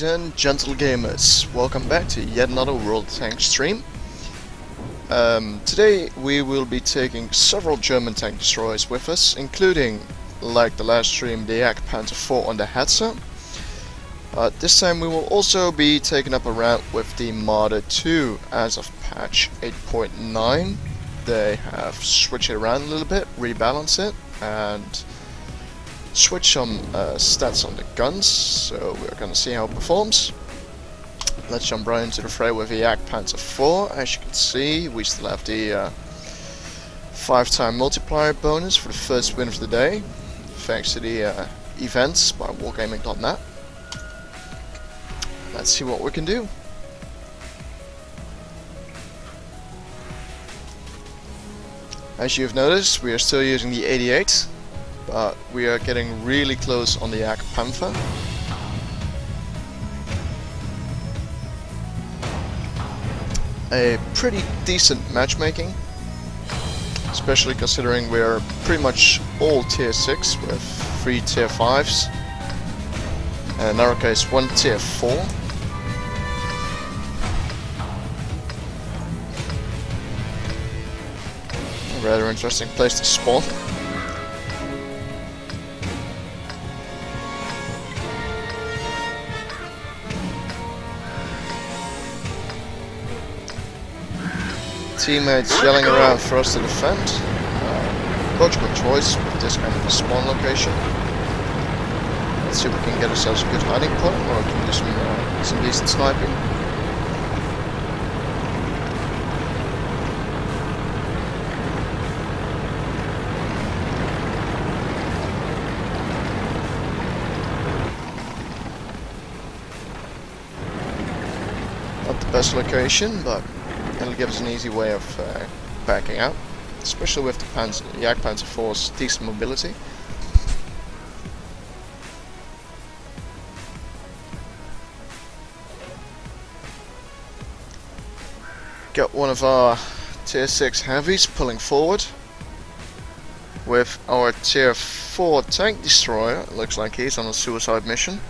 ladies and Gentlegamers, welcome back to yet another World Tank stream. Today we will be taking several German tank destroyers with us, including, like the last stream, the Panzer 4 on the Hetzer. This time we will also be taking up a round with the Marder 2 as of patch 8.9. They have switched it around a little bit, rebalanced it, and switch some stats on the guns, so we're gonna see how it performs. Let's jump right into the fray with the Panzer 4. As you can see, we still have the 5-time multiplier bonus for the first win of the day, thanks to the events by wargaming.net. Let's see what we can do. As you've noticed, we are still using the 88. But we are getting really close on the Panzer. A pretty decent matchmaking, especially considering we're pretty much all tier 6 with 3 tier 5s, and in our case 1 tier 4. A rather interesting place to spawn. Teammates yelling around for us to defend. Logical choice with this kind of a spawn location. Let's see if we can get ourselves a good hiding point, or we can do some decent sniping. Not the best location, but it'll give us an easy way of backing out, especially with the Panzer 4's decent mobility. Got one of our tier 6 heavies pulling forward with our tier 4 tank destroyer. It looks like he's on a suicide mission.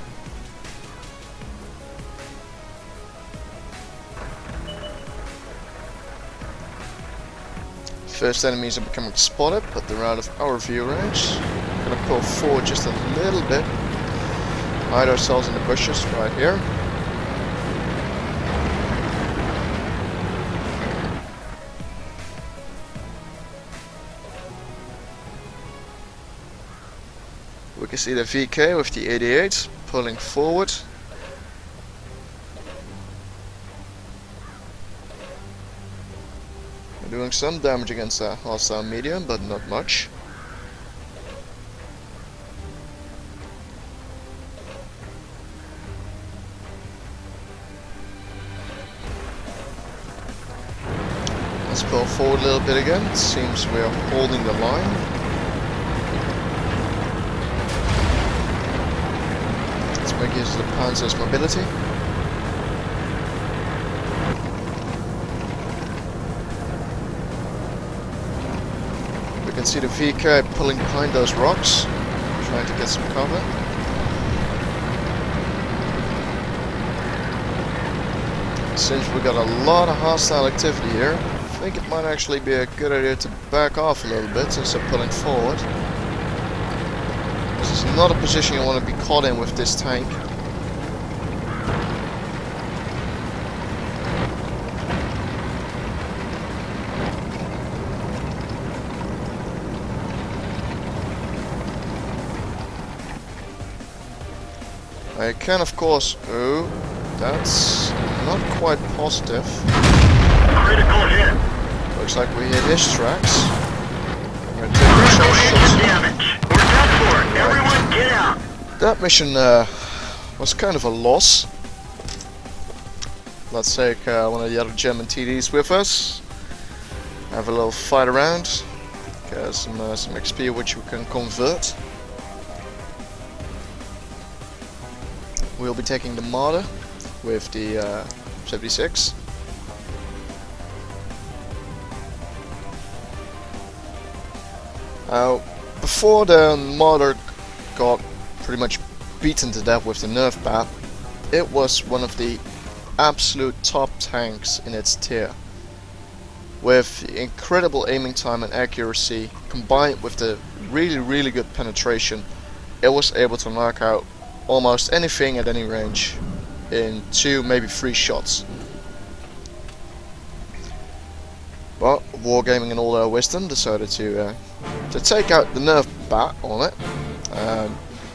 First enemies are becoming spotted, but they're out of our view range. Gonna pull forward just a little bit. Hide ourselves in the bushes right here. We can see the VK with the 88 pulling forward. Doing some damage against a hostile medium, but not much. Let's pull forward a little bit again. It seems we're holding the line. Let's make use of the Panzer's mobility. You can see the VK pulling behind those rocks, trying to get some cover. Since we got a lot of hostile activity here, I think it might actually be a good idea to back off a little bit instead of pulling forward. This is not a position you want to be caught in with this tank. I can, of course. Oh, that's not quite positive. Critical hit. Looks like we hit his tracks. We're Critical hit damage. We're done for. Everyone, get out. That mission was kind of a loss. Let's take one of the other German TDs with us. Have a little fight around. Get some XP which we can convert. We'll be taking the Marder with the 76. Before the Marder got pretty much beaten to death with the nerf bat, it was one of the absolute top tanks in its tier. With incredible aiming time and accuracy, combined with the really good penetration, it was able to knock out almost anything at any range in 2, maybe 3 shots. But Wargaming in all their wisdom decided to take out the nerf bat on it,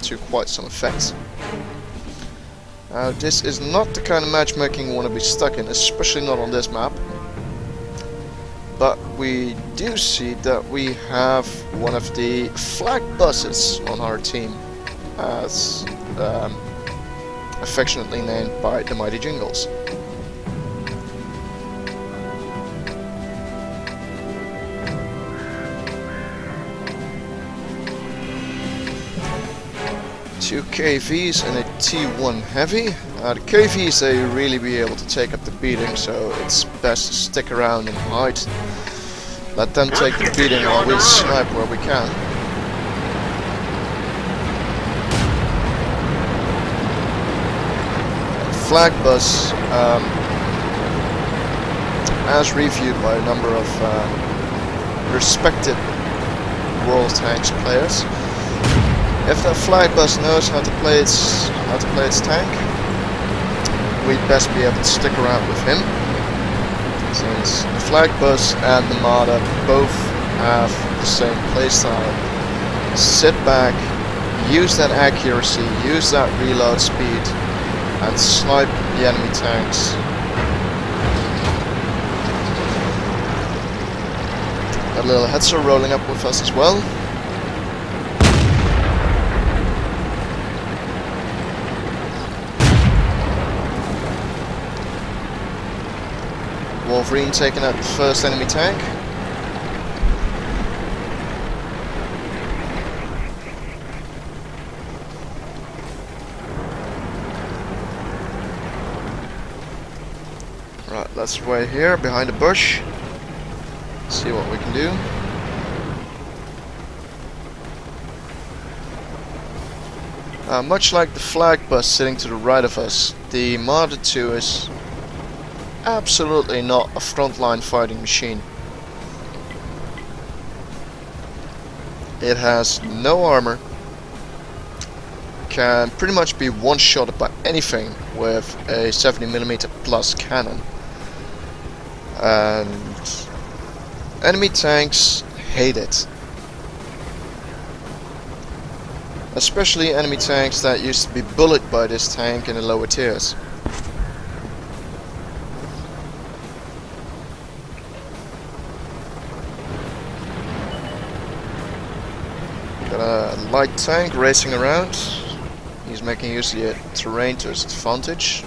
to quite some effect. This is not the kind of matchmaking you want to be stuck in, especially not on this map. But we do see that we have one of the flag buses on our team, as affectionately named by the Mighty Jingles. Two KVs and a T1 heavy. The KVs, they really be able to take up the beating, so it's best to stick around and hide. Let them take the beating while we snipe where we can. Flag bus, as reviewed by a number of respected World Tanks players. If that flag bus knows how to play its tank, we'd best be able to stick around with him, since the flag bus and the Marder both have the same playstyle. Sit back, use that accuracy, use that reload speed, and snipe the enemy tanks. A little Hetzer rolling up with us as well. Wolverine taking out the first enemy tank. Right, let's wait here behind the bush. See what we can do. Much like the flag bus sitting to the right of us, the Marder 2 is absolutely not a frontline fighting machine. It has no armor, can pretty much be one-shotted by anything with a 70mm plus cannon, and enemy tanks hate it. Especially enemy tanks that used to be bullied by this tank in the lower tiers. Got a light tank racing around. He's making use of the terrain to his advantage.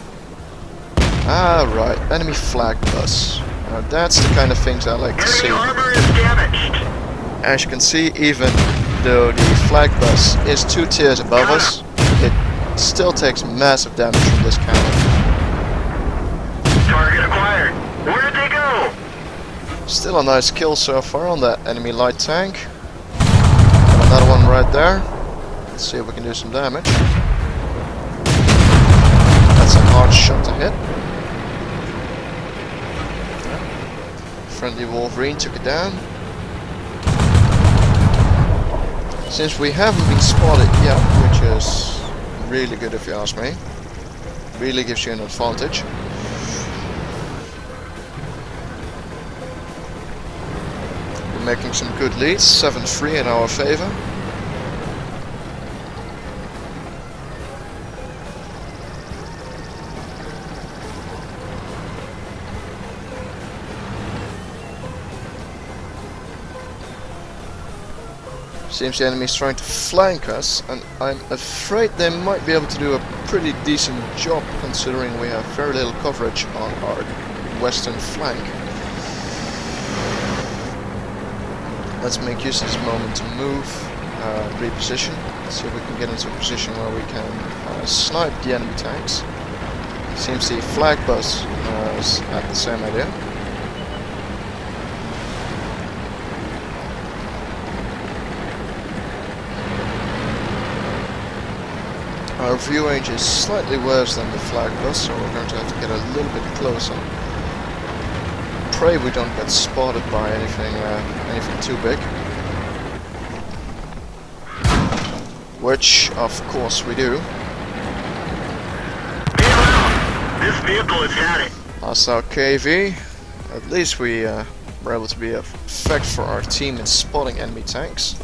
Ah, right, enemy flag bus. Now that's the kind of things I like to see. Armor is damaged. As you can see, even though the flag bus is 2 tiers above us, it still takes massive damage from this cannon. Target acquired. Where did they go? Still a nice kill so far on that enemy light tank. Another one right there. Let's see if we can do some damage. That's a hard shot to hit. Friendly Wolverine took it down. Since we haven't been spotted yet, which is really good if you ask me, really gives you an advantage. We're making some good leads, 7-3 in our favor. Seems the enemy is trying to flank us, and I'm afraid they might be able to do a pretty decent job considering we have very little coverage on our western flank. Let's make use of this moment to move, reposition, see if we can get into a position where we can snipe the enemy tanks. Seems the flag bus is at the same idea. Our our view range is slightly worse than the flag does, so we're going to have to get a little bit closer. Pray we don't get spotted by anything too big. Which, of course, we do. This vehicle is heading. Hostile KV. At least we were able to be of effect for our team in spotting enemy tanks.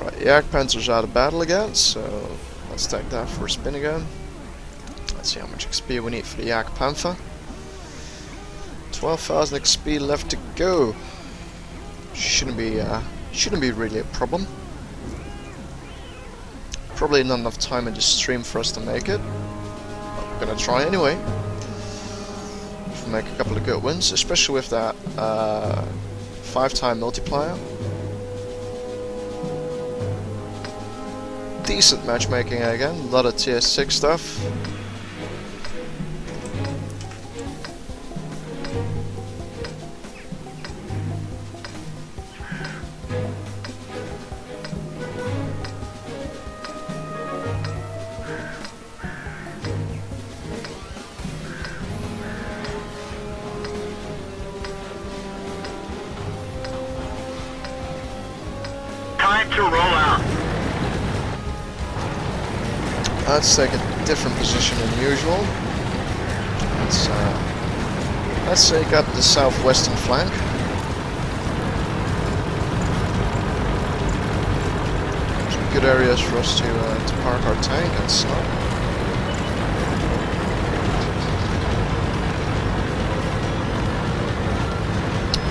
Right, Yak Panzer's out of battle again, so let's take that for a spin again. Let's see how much XP we need for the Yak Panther. 12,000 XP left to go. Shouldn't be really a problem. Probably not enough time in the stream for us to make it. I'm gonna try anyway. If we make a couple of good wins, especially with that 5-time multiplier. Decent matchmaking again, a lot of tier 6 stuff. Time to roll out. Let's take a different position than usual. Let's take up the southwestern flank. Some good areas for us to park our tank and snipe.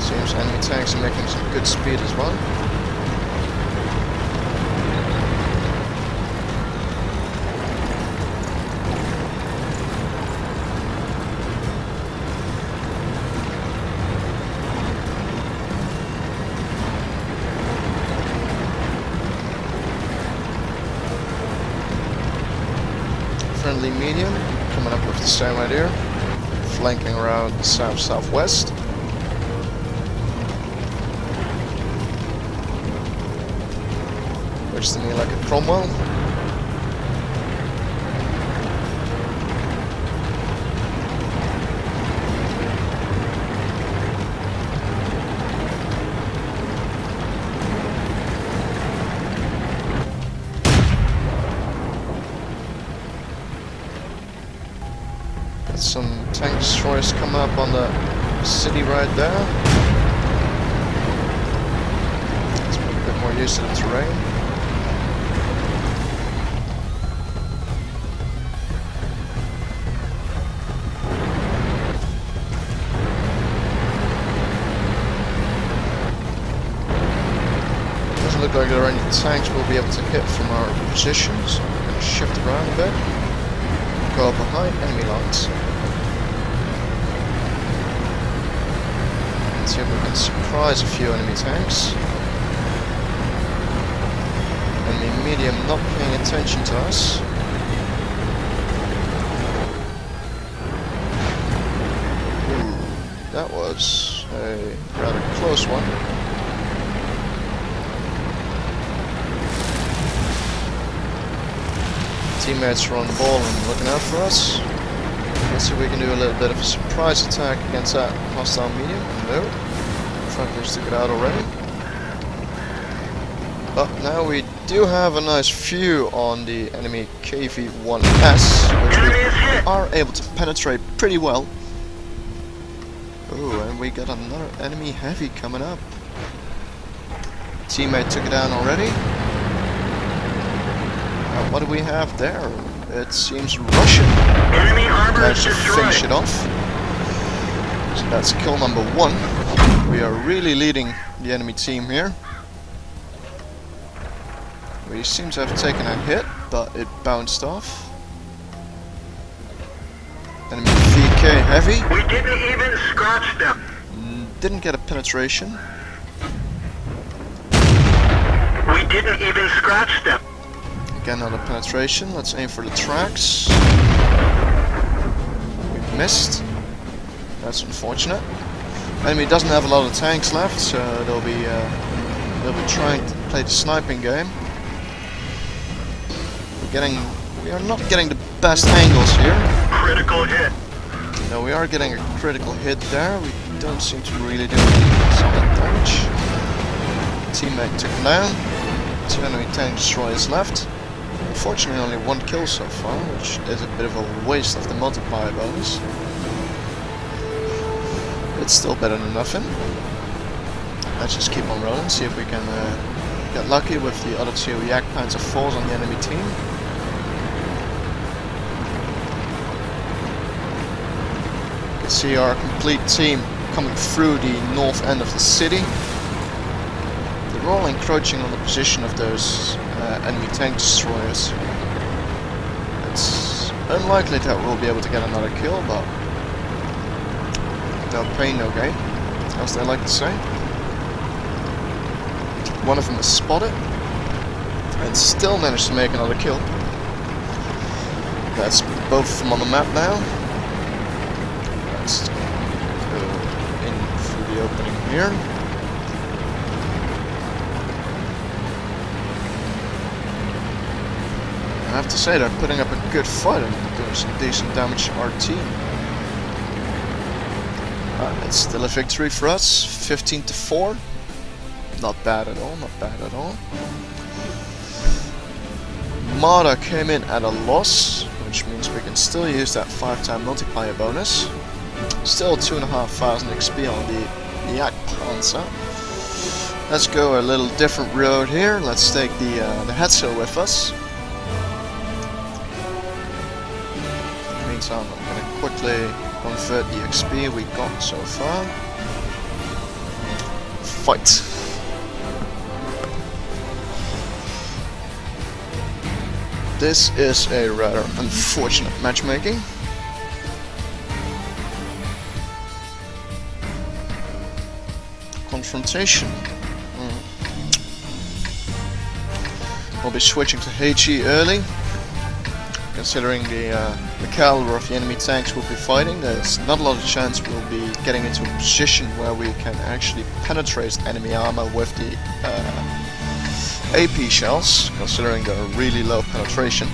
Seems enemy tanks are making some good speed as well. Friendly medium, coming up with the same idea, flanking around south-southwest. Looks to me like a Cromwell. Some tank destroyers coming up on the city right there. Let's get a bit more used to the terrain. Doesn't look like there are any tanks we'll be able to hit from our positions. So we're going to shift around a bit. Go behind enemy lines. See if we can surprise a few enemy tanks. Enemy medium not paying attention to us. Ooh, that was a rather close one. Teammates are on the ball and looking out for us. Let's see if we can do a little bit of a surprise attack against that hostile medium. No. Franklin's took it out already. But now we do have a nice view on the enemy KV-1S, which we are able to penetrate pretty well. Oh, and we got another enemy heavy coming up. Teammate took it down already. What do we have there? It seems Russian. Enemy armor Managed to destroyed. finish it off. So that's kill number 1. We are really leading the enemy team here. We seem to have taken a hit, but it bounced off. Enemy VK heavy. We didn't even scratch them. Didn't get a penetration. We didn't even scratch them. Again, another penetration. Let's aim for the tracks. We missed. That's unfortunate. Enemy doesn't have a lot of tanks left, so they'll be trying to play the sniping game. We are not getting the best angles here. Critical hit. No, we are getting a critical hit there. We don't seem to really do any solid damage. Teammate took down. 2 enemy tank destroyers left. Unfortunately, only 1 kill so far, which is a bit of a waste of the multiplier bonus. It's still better than nothing. Let's just keep on rolling, see if we can get lucky with the other 2 Yak Panzer 4s on the enemy team. You can see our complete team coming through the north end of the city. They're all encroaching on the position of those enemy tank destroyers. It's unlikely that we'll be able to get another kill, but no pain, no gain, as they like to say. One of them is spotted and still managed to make another kill. That's both of them on the map now. Let's go in through the opening here. I have to say, they're putting up a good fight and doing some decent damage to our team. It's still a victory for us, 15-4. Not bad at all, not bad at all. Mada came in at a loss, which means we can still use that 5-time multiplier bonus. Still 2,500 XP on the Yak Panzer. Let's go a little different road here. Let's take the Hetzer with us. In the meantime, I'm going to quickly convert the XP we got so far. Fight. This is a rather unfortunate matchmaking. Confrontation. We'll be switching to HE early. Considering the caliber of the enemy tanks we'll be fighting, there's not a lot of chance we'll be getting into a position where we can actually penetrate enemy armor with the AP shells, considering their really low penetration.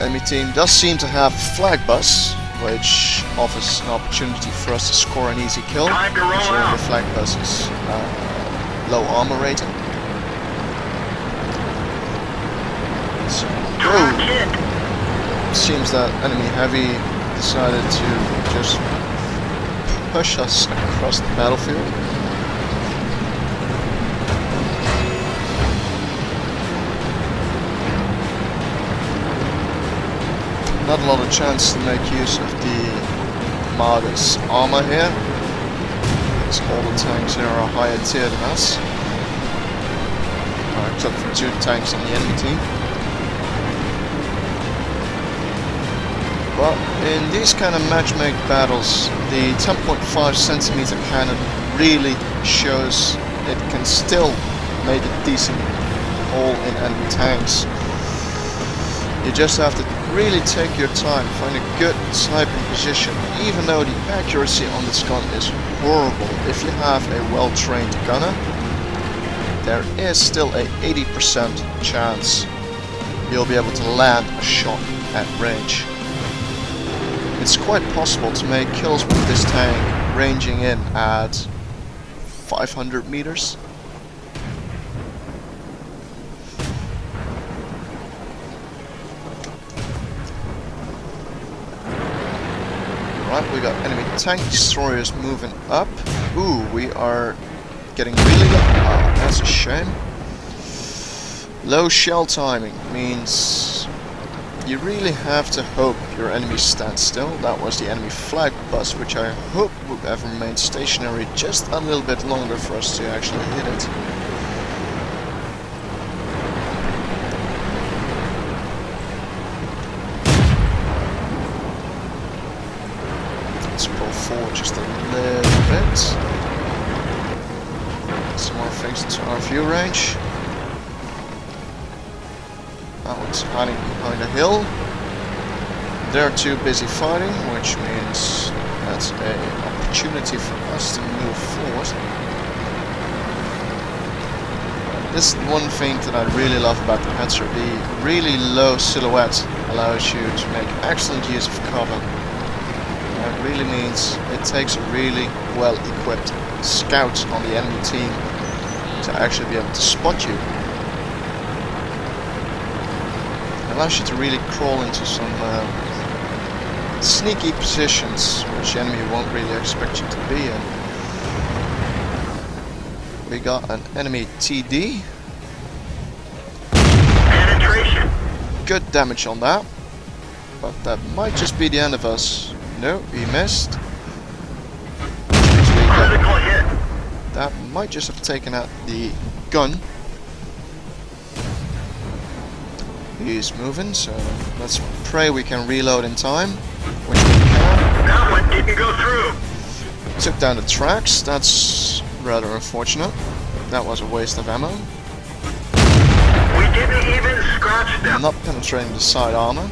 Enemy team does seem to have a flag bus, which offers an opportunity for us to score an easy kill, considering the flag bus is low armor rating. So, seems that enemy heavy decided to just push us across the battlefield. Not a lot of chance to make use of the Mada's armor here, because all the tanks here are higher tier than us, except for 2 tanks on the enemy team. But in these kind of matchmake battles, the 10.5 centimeter cannon really shows it can still make a decent hole in enemy tanks. You just have to really take your time, find a good sniping position. Even though the accuracy on this gun is horrible, if you have a well-trained gunner, there is still a 80% chance you'll be able to land a shot at range. It's quite possible to make kills with this tank ranging in at 500 meters. Right, we got enemy tank destroyers moving up. Ooh, we are getting really low. Ah, that's a shame. Low shell timing means you really have to hope your enemies stand still. That was the enemy flag bus, which I hope would have remained stationary just a little bit longer for us to actually hit it. Let's pull forward just a little bit. Some more things into our view range. That one's hiding behind a hill. They're too busy fighting, which means that's an opportunity for us to move forward. This is one thing that I really love about the Panzer. The really low silhouette allows you to make excellent use of cover. That really means it takes a really well equipped scout on the enemy team to actually be able to spot you. It allows you to really crawl into some sneaky positions which the enemy won't really expect you to be in. We got an enemy TD. Penetration. Good damage on that. But that might just be the end of us. No, he missed. Critical hit. That might just have taken out the gun. He's moving, so let's pray we can reload in time. Which we can. That one didn't go through. Took down the tracks. That's rather unfortunate. That was a waste of ammo. We didn't even scratch them. Not penetrating the side armor.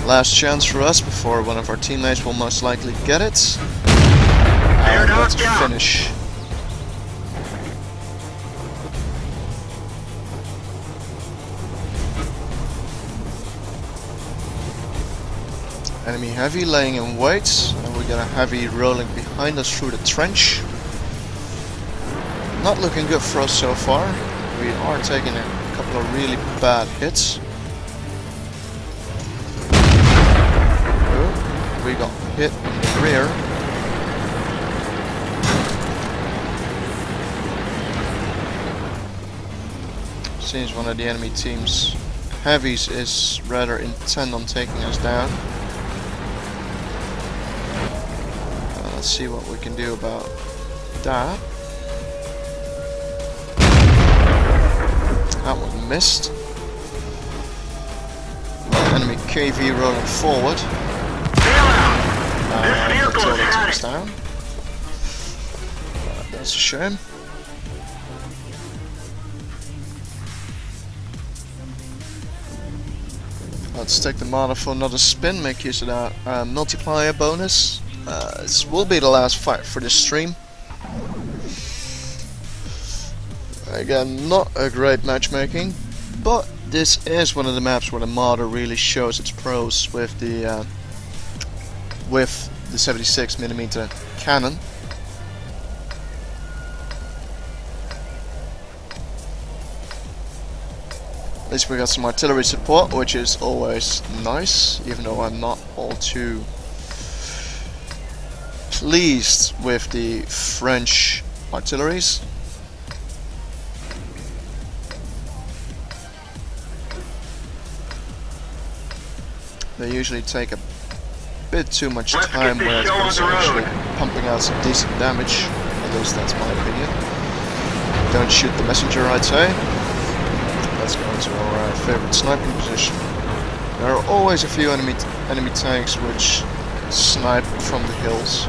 Last chance for us before one of our teammates will most likely get it. And let's finish. Enemy heavy laying in wait, and we got a heavy rolling behind us through the trench. Not looking good for us so far. We are taking a couple of really bad hits. Oh, we got hit in the rear. Seems one of the enemy team's heavies is rather intent on taking us down. Let's see what we can do about that. That one missed. Enemy KV rolling forward. Until it takes down. That's a shame. Let's take the Marder for another spin, make use of that multiplier bonus. This will be the last fight for this stream. Again, not a great matchmaking, but this is one of the maps where the Marder really shows its pros with the 76mm cannon. At least we got some artillery support, which is always nice, even though I'm not all too pleased with the French artilleries. They usually take a bit too much time when it comes to actually pumping out some decent damage. At least that's my opinion. Don't shoot the messenger, I'd say. Let's go into our favorite sniping position. There are always a few enemy tanks which snipe from the hills.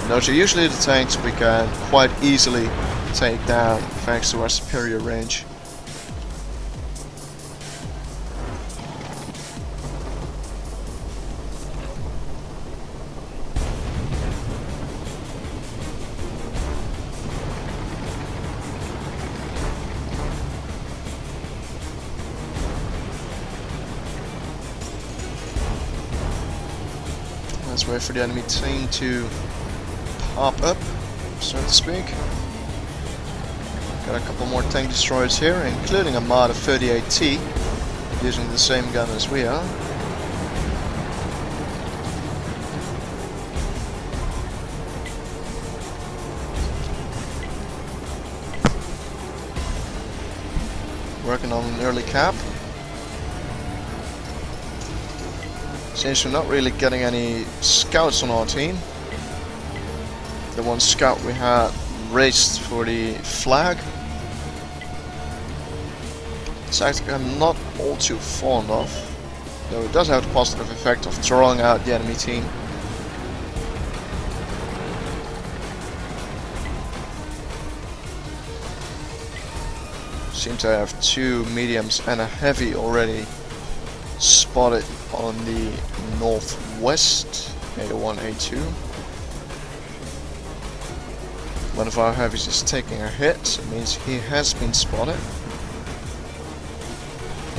And those are usually the tanks we can quite easily take down thanks to our superior range. Let's wait for the enemy team to pop up, so to speak. Got a couple more tank destroyers here, including a mod of 38T, using the same gun as we are. Working on an early cap. Since we're not really getting any scouts on our team. The one scout we had raced for the flag. It's actually I'm not all too fond of, though it does have the positive effect of drawing out the enemy team. Seem to have two mediums and a heavy already spotted on the northwest, A1, A2. One of our heavies is taking a hit, so it means he has been spotted.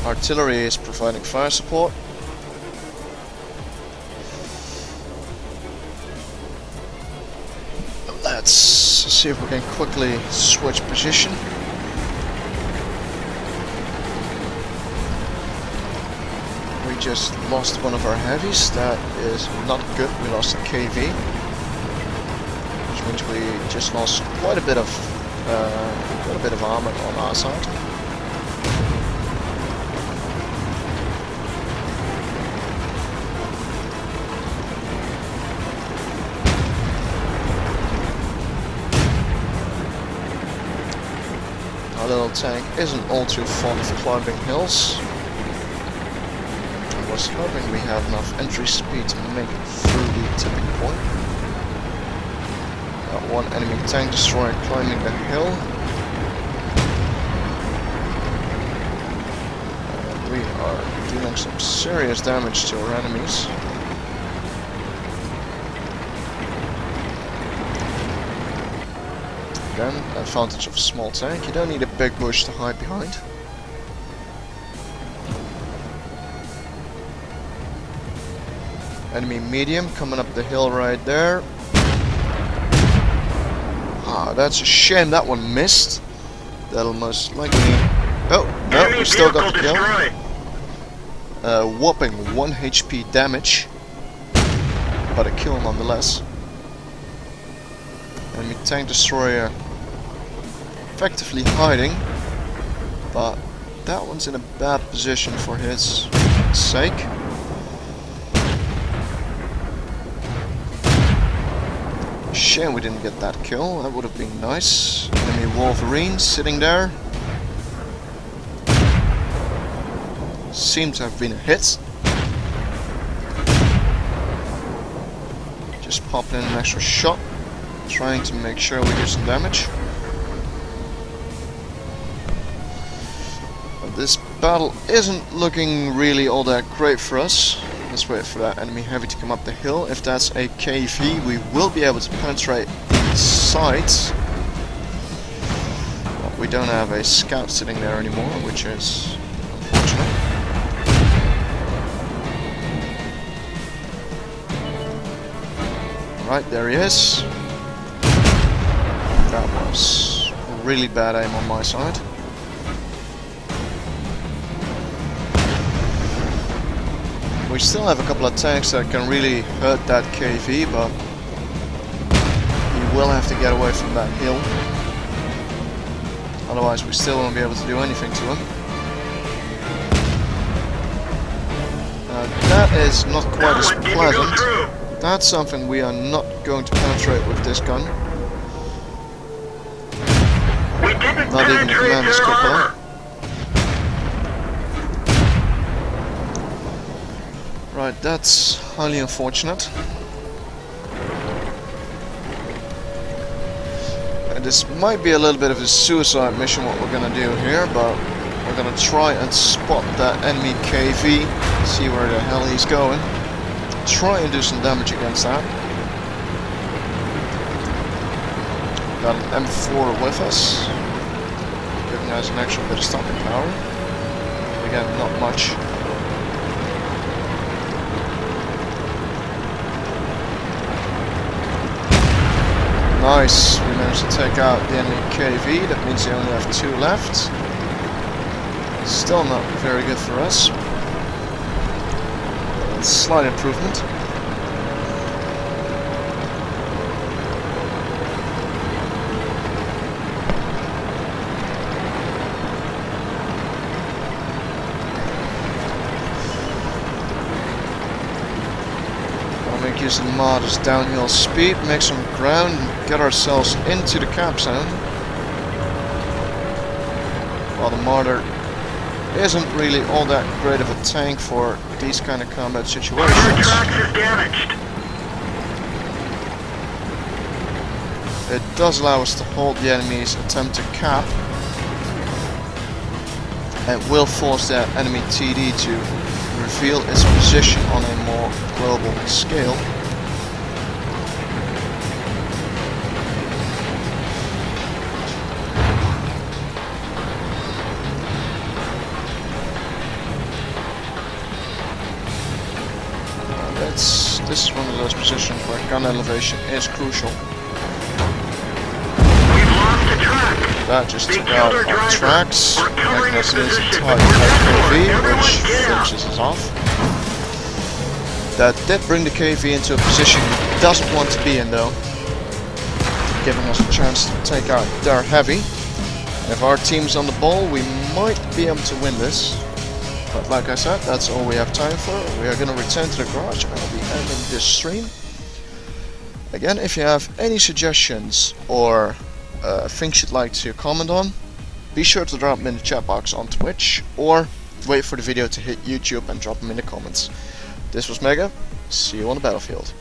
Artillery is providing fire support. Let's see if we can quickly switch position. We just lost one of our heavies. That is not good. We lost a KV, which means we just lost quite a bit of armor on our side. Our little tank isn't all too fond of climbing hills. I was hoping we had enough entry speed to make it through the tipping point. Got one enemy tank destroyer climbing the hill. We are dealing some serious damage to our enemies. Again, advantage of a small tank. You don't need a big bush to hide behind. Enemy medium coming up the hill right there. Ah, that's a shame that one missed. That'll most likely... Oh, no, we still got the kill. Whopping 1 HP damage. But a kill nonetheless. Enemy tank destroyer effectively hiding. But that one's in a bad position for his sake. Shame we didn't get that kill, that would have been nice. Enemy Wolverine sitting there. Seemed to have been a hit. Just popped in an extra shot, trying to make sure we do some damage. But this battle isn't looking really all that great for us. Let's wait for that enemy heavy to come up the hill. If that's a KV, we will be able to penetrate the sides. But we don't have a scout sitting there anymore, which is unfortunate. Right, there he is. That was a really bad aim on my side. We still have a couple of tanks that can really hurt that KV, but we will have to get away from that hill. Otherwise we still won't be able to do anything to him. That is not quite as pleasant. That's something we are not going to penetrate with this gun. Not even the commander's cupola. Right, that's highly unfortunate. And this might be a little bit of a suicide mission what we're gonna do here, but we're gonna try and spot that enemy KV, see where the hell he's going. Try and do some damage against that. Got an M4 with us, giving us an extra bit of stopping power. Again, not much. Nice, we managed to take out the enemy KV, that means they only have 2 left. Still not very good for us. Slight improvement. Use the Marder's downhill speed, make some ground, and get ourselves into the cap zone. While the Marder isn't really all that great of a tank for these kind of combat situations. It does allow us to hold the enemy's attempt to cap, and will force that enemy TD to reveal its position on a more global scale. This is one of those positions where gun elevation is crucial. We've lost the track. That just They took killed out our our driver. tracks, We're covering making us his lose position. entire We're done for. KV, which Everyone get out. finishes us off. That did bring the KV into a position he doesn't want to be in though, giving us a chance to take out their heavy. If our team's on the ball, we might be able to win this. But like I said, that's all we have time for. We are going to return to the garage and I'll be ending this stream. Again, if you have any suggestions or things you'd like to comment on, be sure to drop them in the chat box on Twitch or wait for the video to hit YouTube and drop them in the comments. This was Mega. See you on the battlefield.